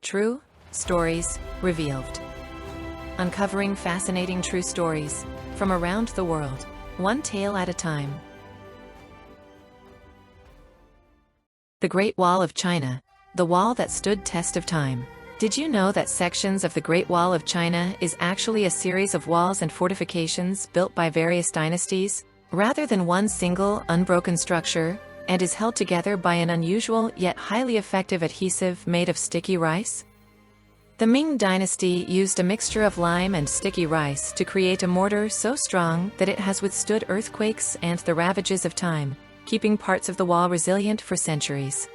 True Stories Revealed. Uncovering fascinating true stories from around the world, one tale at a time. The Great Wall of China, the wall that stood test of time. Did you know that sections of the Great Wall of China is actually a series of walls and fortifications built by various dynasties, rather than one single, unbroken structure, and is held together by an unusual yet highly effective adhesive made of sticky rice? The Ming dynasty used a mixture of lime and sticky rice to create a mortar so strong that it has withstood earthquakes and the ravages of time, keeping parts of the wall resilient for centuries.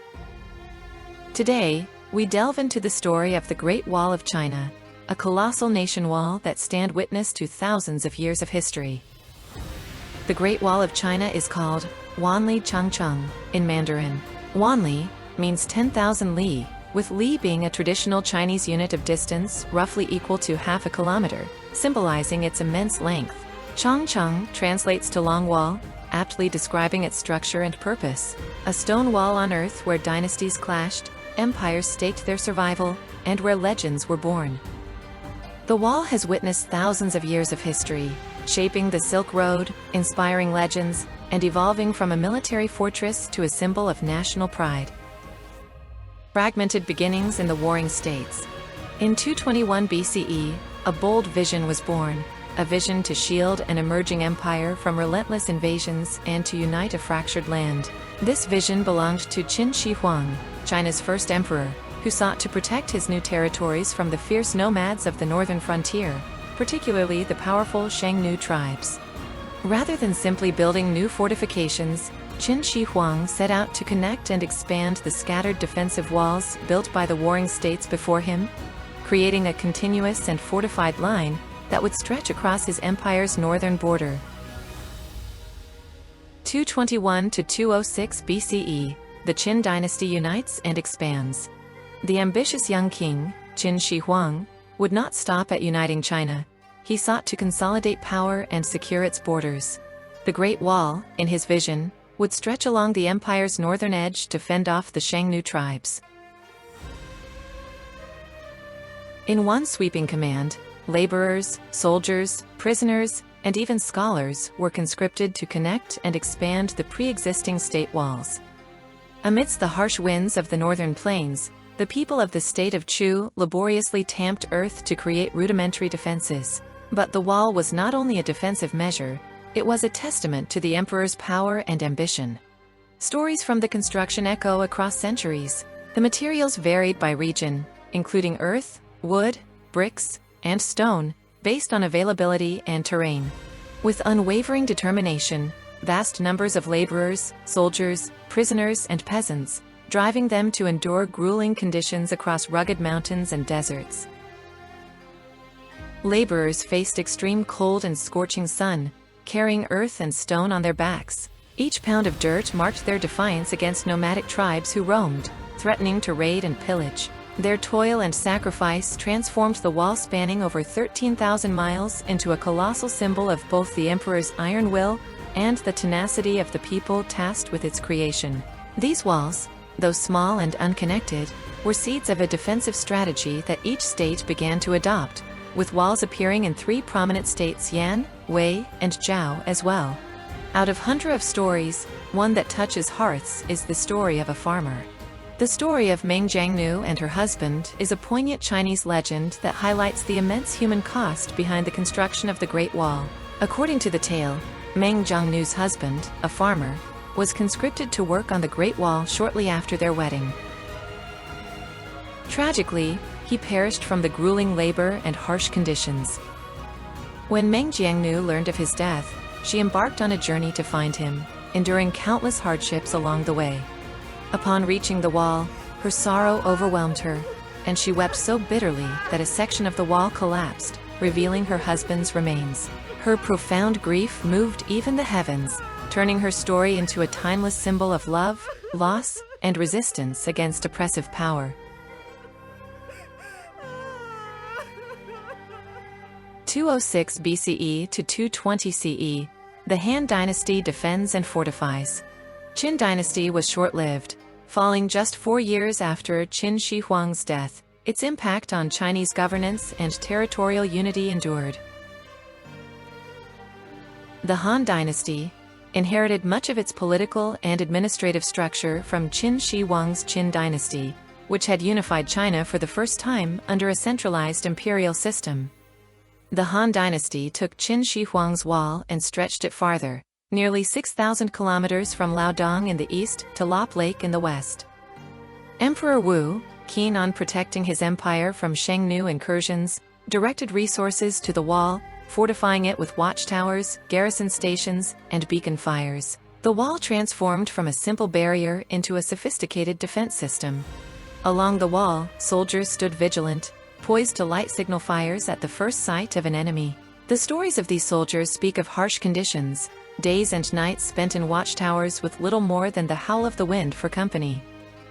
Today, we delve into the story of the Great Wall of China, a colossal nation wall that stands witness to thousands of years of history. The Great Wall of China is called Wanli Changcheng in Mandarin. Wanli means 10,000 li, with li being a traditional Chinese unit of distance roughly equal to half a kilometer, symbolizing its immense length. Changcheng translates to long wall, aptly describing its structure and purpose. A stone wall on earth where dynasties clashed, empires staked their survival, and where legends were born. The wall has witnessed thousands of years of history, shaping the Silk Road, inspiring legends, and evolving from a military fortress to a symbol of national pride. Fragmented beginnings in the warring states. In 221 BCE, a bold vision was born, a vision to shield an emerging empire from relentless invasions and to unite a fractured land. This vision belonged to Qin Shi Huang, China's first emperor, who sought to protect his new territories from the fierce nomads of the northern frontier, particularly the powerful Xiongnu tribes. Rather than simply building new fortifications, Qin Shi Huang set out to connect and expand the scattered defensive walls built by the warring states before him, creating a continuous and fortified line that would stretch across his empire's northern border. 221 to 206 BCE, the Qin dynasty unites and expands. The ambitious young king, Qin Shi Huang, would not stop at uniting China. He sought to consolidate power and secure its borders. The Great Wall, in his vision, would stretch along the empire's northern edge to fend off the Xiongnu tribes. In one sweeping command, laborers, soldiers, prisoners, and even scholars were conscripted to connect and expand the pre-existing state walls. Amidst the harsh winds of the northern plains, the people of the state of Chu laboriously tamped earth to create rudimentary defenses. But the wall was not only a defensive measure, it was a testament to the emperor's power and ambition. Stories from the construction echo across centuries. The materials varied by region, including earth, wood, bricks, and stone, based on availability and terrain. With unwavering determination, vast numbers of laborers, soldiers, prisoners, and peasants, driving them to endure grueling conditions across rugged mountains and deserts. Laborers faced extreme cold and scorching sun, carrying earth and stone on their backs. Each pound of dirt marked their defiance against nomadic tribes who roamed, threatening to raid and pillage. Their toil and sacrifice transformed the wall spanning over 13,000 miles into a colossal symbol of both the emperor's iron will and the tenacity of the people tasked with its creation. These walls, though small and unconnected, were seeds of a defensive strategy that each state began to adopt, with walls appearing in three prominent states: Yan, Wei, and Zhao as well. Out of hundreds of stories, one that touches hearts is the story of a farmer. The story of Meng Jiangnu and her husband is a poignant Chinese legend that highlights the immense human cost behind the construction of the Great Wall. According to the tale, Meng Jiangnu's husband, a farmer, was conscripted to work on the Great Wall shortly after their wedding. Tragically, he perished from the grueling labor and harsh conditions. When Meng Jiangnu learned of his death, she embarked on a journey to find him, enduring countless hardships along the way. Upon reaching the wall, her sorrow overwhelmed her, and she wept so bitterly that a section of the wall collapsed, revealing her husband's remains. Her profound grief moved even the heavens, turning her story into a timeless symbol of love, loss, and resistance against oppressive power. 206 BCE to 220 CE, the Han Dynasty defends and fortifies. Qin Dynasty was short-lived, falling just 4 years after Qin Shi Huang's death. its impact on Chinese governance and territorial unity endured. The Han Dynasty inherited much of its political and administrative structure from Qin Shi Huang's Qin dynasty, which had unified China for the first time under a centralized imperial system. The Han Dynasty took Qin Shi Huang's wall and stretched it farther, nearly 6,000 kilometers from Liaodong in the east to Lop Lake in the west. Emperor Wu, keen on protecting his empire from Shengnu incursions, directed resources to the wall, fortifying it with watchtowers, garrison stations, and beacon fires. The wall transformed from a simple barrier into a sophisticated defense system. Along the wall, soldiers stood vigilant, poised to light signal fires at the first sight of an enemy. The stories of these soldiers speak of harsh conditions, days and nights spent in watchtowers with little more than the howl of the wind for company.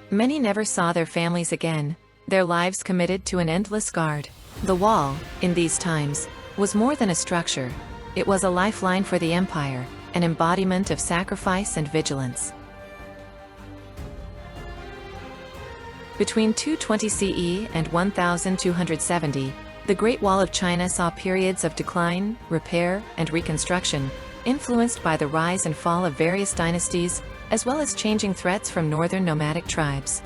Many never saw their families again, their lives committed to an endless guard. The wall, in these times, was more than a structure. It was a lifeline for the empire, an embodiment of sacrifice and vigilance. Between 220 CE and 1270, the Great Wall of China saw periods of decline, repair, and reconstruction, influenced by the rise and fall of various dynasties, as well as changing threats from northern nomadic tribes.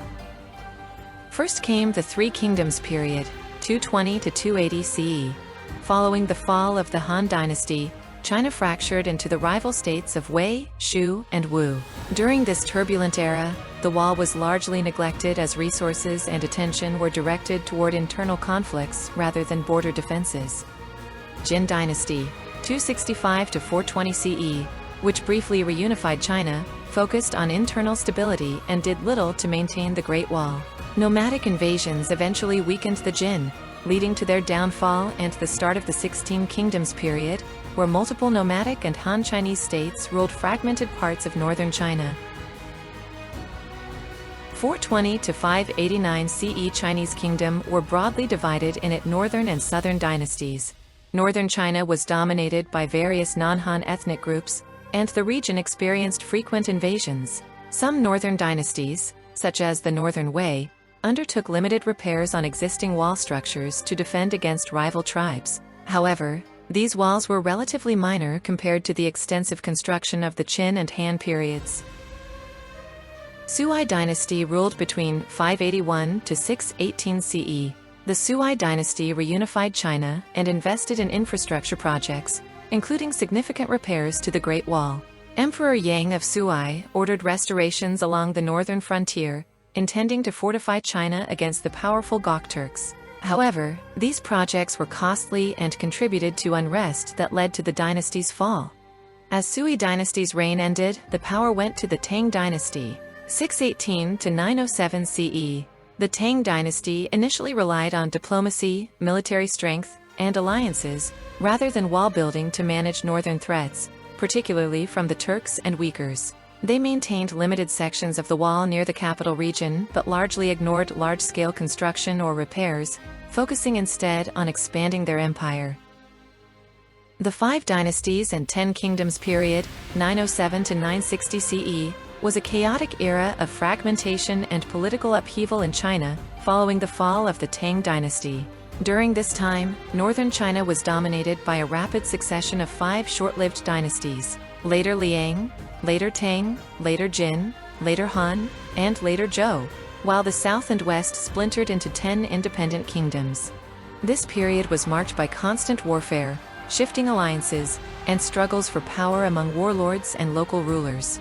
First came the Three Kingdoms period, 220 to 280 CE. Following the fall of the Han Dynasty, China fractured into the rival states of Wei, Shu, and Wu. During this turbulent era, the wall was largely neglected as resources and attention were directed toward internal conflicts rather than border defenses. Qin Dynasty, 265 to 420 CE, which briefly reunified China, focused on internal stability and did little to maintain the Great Wall. Nomadic invasions eventually weakened the Qin, leading to their downfall and the start of the 16 Kingdoms period, where multiple nomadic and Han Chinese states ruled fragmented parts of northern China. 420 to 589 CE Chinese Kingdom were broadly divided in its northern and southern dynasties. Northern China was dominated by various non-Han ethnic groups, and the region experienced frequent invasions. Some northern dynasties, such as the Northern Wei, undertook limited repairs on existing wall structures to defend against rival tribes. However, these walls were relatively minor compared to the extensive construction of the Qin and Han periods. Sui dynasty ruled between 581 to 618 CE. The Sui dynasty reunified China and invested in infrastructure projects, including significant repairs to the Great Wall. Emperor Yang of Sui ordered restorations along the northern frontier, intending to fortify China against the powerful Gok Turks. However, these projects were costly and contributed to unrest that led to the dynasty's fall. As Sui dynasty's reign ended, the power went to the Tang dynasty. 618 to 907 CE. The Tang dynasty initially relied on diplomacy, military strength, and alliances, rather than wall building to manage northern threats, particularly from the Turks and Uyghurs. They maintained limited sections of the wall near the capital region but largely ignored large-scale construction or repairs, focusing instead on expanding their empire. The Five Dynasties and Ten Kingdoms period, 907 to 960 CE, was a chaotic era of fragmentation and political upheaval in China, following the fall of the Tang dynasty. During this time, northern China was dominated by a rapid succession of 5 short-lived dynasties: later Liang, later Tang, later Jin, later Han, and later Zhou, while the south and west splintered into 10 independent kingdoms. This period was marked by constant warfare, shifting alliances, and struggles for power among warlords and local rulers.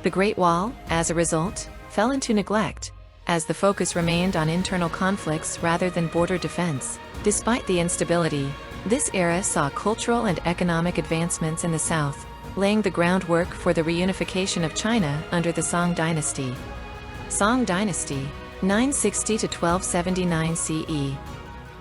The Great Wall, as a result, fell into neglect, as the focus remained on internal conflicts rather than border defense. Despite the instability, this era saw cultural and economic advancements in the south, laying the groundwork for the reunification of China under the Song dynasty. Song dynasty, 960 to 1279 CE.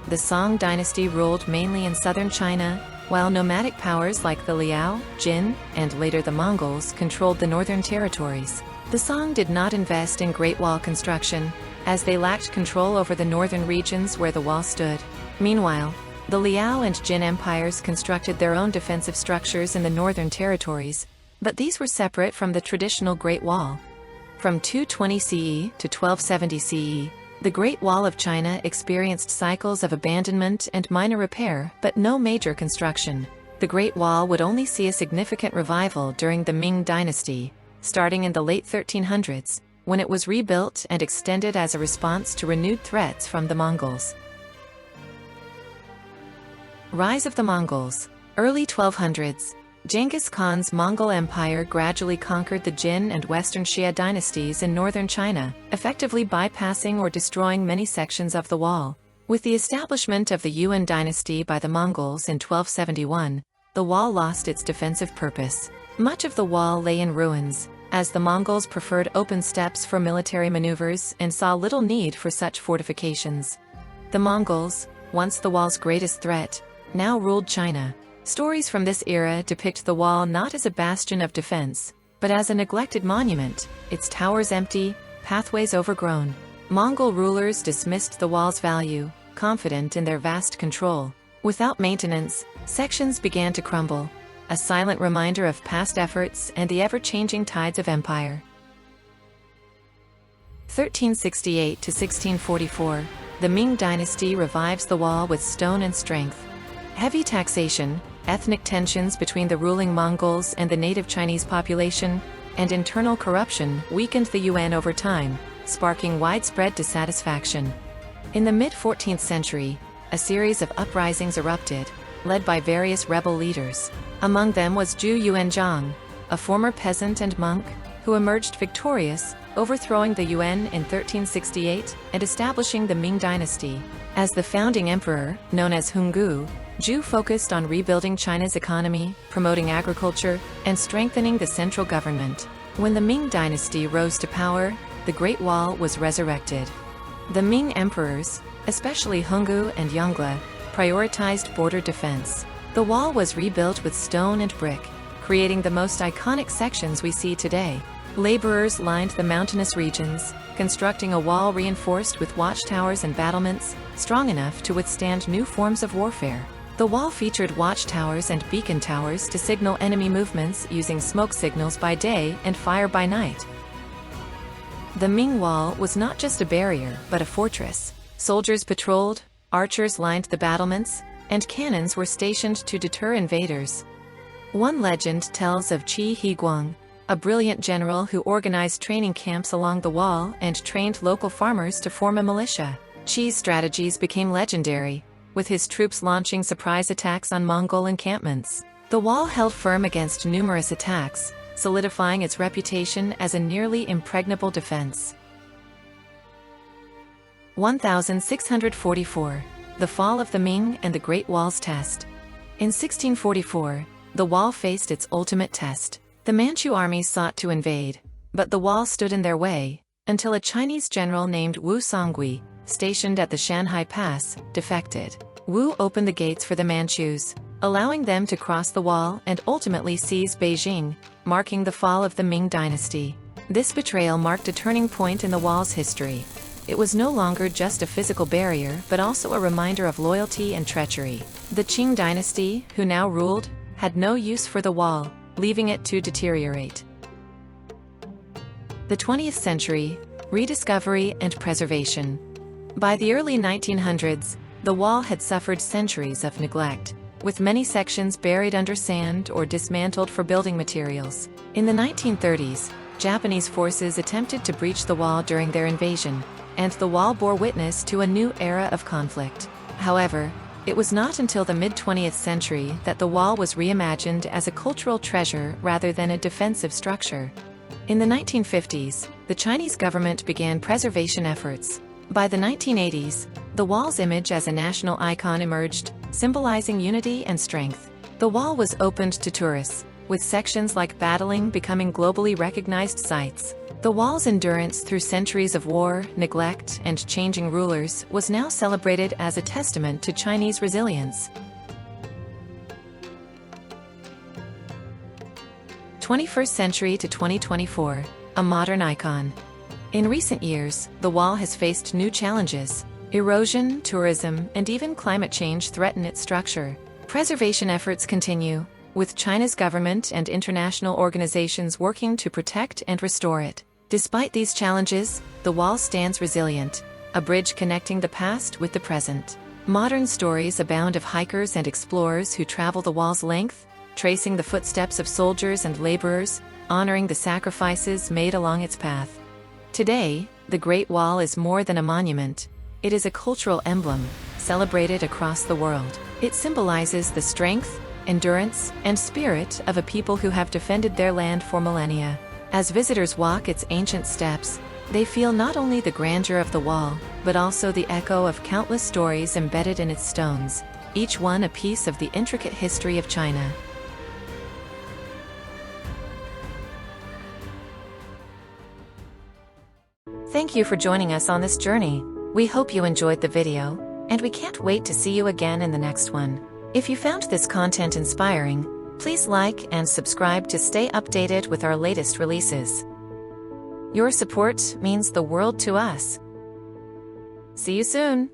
The Song dynasty ruled mainly in southern China, while nomadic powers like the Liao, Jin, and later the Mongols controlled the northern territories. The Song did not invest in Great Wall construction, as they lacked control over the northern regions where the wall stood. Meanwhile, the Liao and Jin empires constructed their own defensive structures in the northern territories, but these were separate from the traditional Great Wall. From 220 CE to 1270 CE, The Great Wall of China experienced cycles of abandonment and minor repair, but no major construction. The Great Wall would only see a significant revival during the Ming dynasty, starting in the late 1300s, when it was rebuilt and extended as a response to renewed threats from the Mongols. Rise of the Mongols. Early 1200s. Genghis Khan's Mongol Empire gradually conquered the Jin and Western Xia dynasties in northern China, effectively bypassing or destroying many sections of the wall. With the establishment of the Yuan dynasty by the Mongols in 1271, the wall lost its defensive purpose. Much of the wall lay in ruins, as the Mongols preferred open steppes for military maneuvers and saw little need for such fortifications. The Mongols, once the wall's greatest threat, now ruled China. Stories from this era depict the wall not as a bastion of defense, but as a neglected monument, its towers empty, pathways overgrown. Mongol rulers dismissed the wall's value, confident in their vast control. Without maintenance, sections began to crumble, a silent reminder of past efforts and the ever-changing tides of empire. 1368 to 1644, the Ming dynasty revives the wall with stone and strength. Heavy taxation, ethnic tensions between the ruling Mongols and the native Chinese population, and internal corruption weakened the Yuan over time, sparking widespread dissatisfaction. In the mid-14th century, a series of uprisings erupted, led by various rebel leaders. Among them was Zhu Yuanzhang, a former peasant and monk, who emerged victorious, overthrowing the Yuan in 1368 and establishing the Ming dynasty. As the founding emperor, known as Hongwu, Zhu focused on rebuilding China's economy, promoting agriculture, and strengthening the central government. When the Ming dynasty rose to power, the Great Wall was resurrected. The Ming emperors, especially Hongwu and Yongle, prioritized border defense. The wall was rebuilt with stone and brick, creating the most iconic sections we see today. Laborers lined the mountainous regions, constructing a wall reinforced with watchtowers and battlements, strong enough to withstand new forms of warfare. The wall featured watchtowers and beacon towers to signal enemy movements using smoke signals by day and fire by night. The Ming Wall was not just a barrier, but a fortress. Soldiers patrolled, archers lined the battlements, and cannons were stationed to deter invaders. One legend tells of Qin Shi Huang, a brilliant general who organized training camps along the wall and trained local farmers to form a militia. Qi's strategies became legendary, with his troops launching surprise attacks on Mongol encampments. The wall held firm against numerous attacks, solidifying its reputation as a nearly impregnable defense. 1644. The fall of the Ming and the Great Wall's test. In 1644, the wall faced its ultimate test. The Manchu armies sought to invade, but the wall stood in their way, until a Chinese general named Wu Songui, stationed at the Shanhai Pass, defected. Wu opened the gates for the Manchus, allowing them to cross the wall and ultimately seize Beijing, marking the fall of the Ming dynasty. This betrayal marked a turning point in the wall's history. It was no longer just a physical barrier but also a reminder of loyalty and treachery. The Qing dynasty, who now ruled, had no use for the wall, leaving it to deteriorate. The 20th century, rediscovery and preservation. By the early 1900s, the wall had suffered centuries of neglect, with many sections buried under sand or dismantled for building materials. In the 1930s, Japanese forces attempted to breach the wall during their invasion, and the wall bore witness to a new era of conflict. However, it was not until the mid-20th century that the wall was reimagined as a cultural treasure rather than a defensive structure. In the 1950s, the Chinese government began preservation efforts. By the 1980s, the wall's image as a national icon emerged, symbolizing unity and strength. The wall was opened to tourists, with sections like Battling becoming globally recognized sites. The wall's endurance through centuries of war, neglect, and changing rulers was now celebrated as a testament to Chinese resilience. 21st century to 2024, a modern icon. In recent years, the wall has faced new challenges. Erosion, tourism, and even climate change threaten its structure. Preservation efforts continue, with China's government and international organizations working to protect and restore it. Despite these challenges, the wall stands resilient, a bridge connecting the past with the present. Modern stories abound of hikers and explorers who travel the wall's length, tracing the footsteps of soldiers and laborers, honoring the sacrifices made along its path. Today, the Great Wall is more than a monument. It is a cultural emblem, celebrated across the world. It symbolizes the strength, endurance, and spirit of a people who have defended their land for millennia. As visitors walk its ancient steps, they feel not only the grandeur of the wall, but also the echo of countless stories embedded in its stones, each one a piece of the intricate history of China. Thank you for joining us on this journey. We hope you enjoyed the video, and we can't wait to see you again in the next one. If you found this content inspiring, please like and subscribe to stay updated with our latest releases. Your support means the world to us. See you soon!